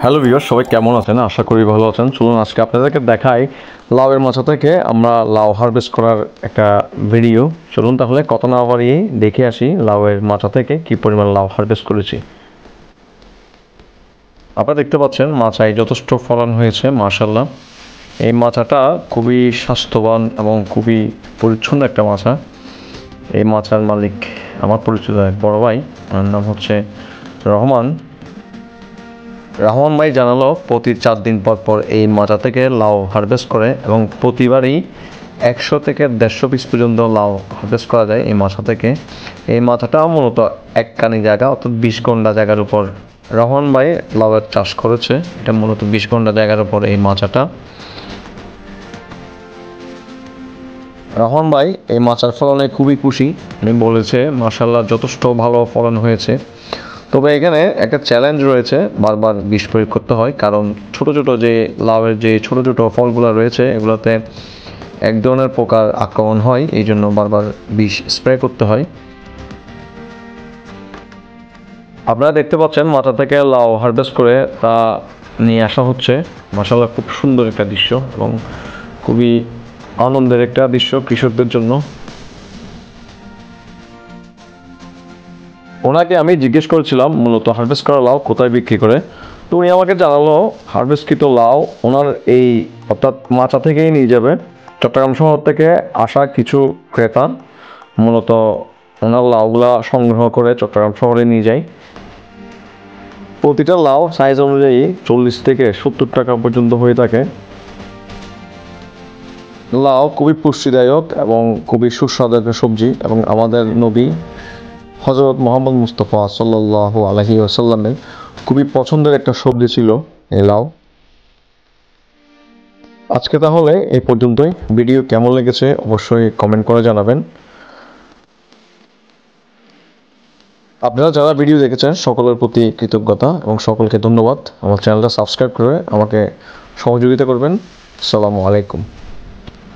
Hello viewer, সবাই কেমন আছেন? আশা করি ভালো আছেন। চলুন আজকে আপনাদেরকে দেখাই লাউয়ের মাচা থেকে আমরা লাউ হারভেস্ট করার একটা ভিডিও। চলুন তাহলে কথা না বাড়িয়ে দেখে আসি লাউয়ের মাচা থেকে কী পরিমাণ লাউ হারভেস্ট করেছি। আপনারা দেখতে পাচ্ছেন মাচায় যথেষ্ট ফলন হয়েছে, মাশাআল্লাহ। এই মাচাটা খুবই স্বাস্থ্যবান এবং খুবই পরিচ্ছন্ন একটা মাচা। এই মাচার মালিক আমার পরিচিত এক বড় ভাই, ওনার নাম হচ্ছে রহমান ভাই জানালো প্রতি 4 দিন পর পর এই মাচা থেকে লাউ হারভেস্ট করে এবং প্রতিবারই 100 থেকে 150 পিস পর্যন্ত লাউ হারভেস্ট করা যায় এই মাচা থেকে। এই মাচাটা মূলত এককানি জায়গা, অর্থাৎ 20 ঘন্টা জায়গার উপর রহমান ভাই লাউয়ের চাষ করেছে। এটা মূলত 20 ঘন্টা জায়গার উপর এই মাচাটা। রহমান ভাই এই মাচার ফলনে খুবই খুশি। উনি বলেছে মাশাআল্লাহ যথেষ্ট ভালো ফলন হয়েছে। তবে এখানে একটা চ্যালেঞ্জ রয়েছে, বারবার বিষ প্রয়োগ করতে হয়, কারণ ছোট ছোট যে লাউয়ের যে ছোট ছোট ফলগুলো রয়েছে এগুলোতে এক ধরনের পোকার আক্রমণ হয়, এই জন্য বারবার বিষ স্প্রে করতে হয়। আপনারা দেখতে পাচ্ছেন মাথা থেকে লাউ হারভেস্ট করে তা নিয়ে আসা হচ্ছে। মাশাআল্লাহ খুব সুন্দর একটা দৃশ্য এবং খুবই আনন্দের একটা দৃশ্য কৃষকদের জন্য। ওনাকে আমি জিজ্ঞেস করেছিলাম মূলত হারভেস্ট করা লাউ কোথায় বিক্রি করে, তো উনি আমাকে জানালো হারভেস্টকৃত লাউ ওনার এই অর্থাৎ মাচা থেকেই নিয়ে যাবে। চট্টগ্রাম শহর থেকে আসা কিছু ক্রেতা মূলত ওনার লাউগুলা সংগ্রহ করে চট্টগ্রাম শহরে নিয়ে যায়। প্রতিটা লাউ সাইজ অনুযায়ী 40 থেকে 70 টাকা পর্যন্ত হয়ে থাকে। লাউ খুবই পুষ্টিদায়ক এবং খুবই সুস্বাদু একটা সবজি এবং আমাদের নবী হযরত মুহাম্মদ মুস্তাফা সাল্লাল্লাহু আলাইহি ওয়াসাল্লামের খুবই পছন্দের একটা সবজি ছিল এই লাউ। আজকে তাহলে এই পর্যন্তই। ভিডিও কেমন লেগেছে অবশ্যই কমেন্ট করে জানাবেন। আপনারা যারা ভিডিও দেখেছেন সকলের প্রতি কৃতজ্ঞতা এবং সকলকে ধন্যবাদ। আমার চ্যানেলটা সাবস্ক্রাইব করে আমাকে সহযোগিতা করবেন। আসসালামু আলাইকুম।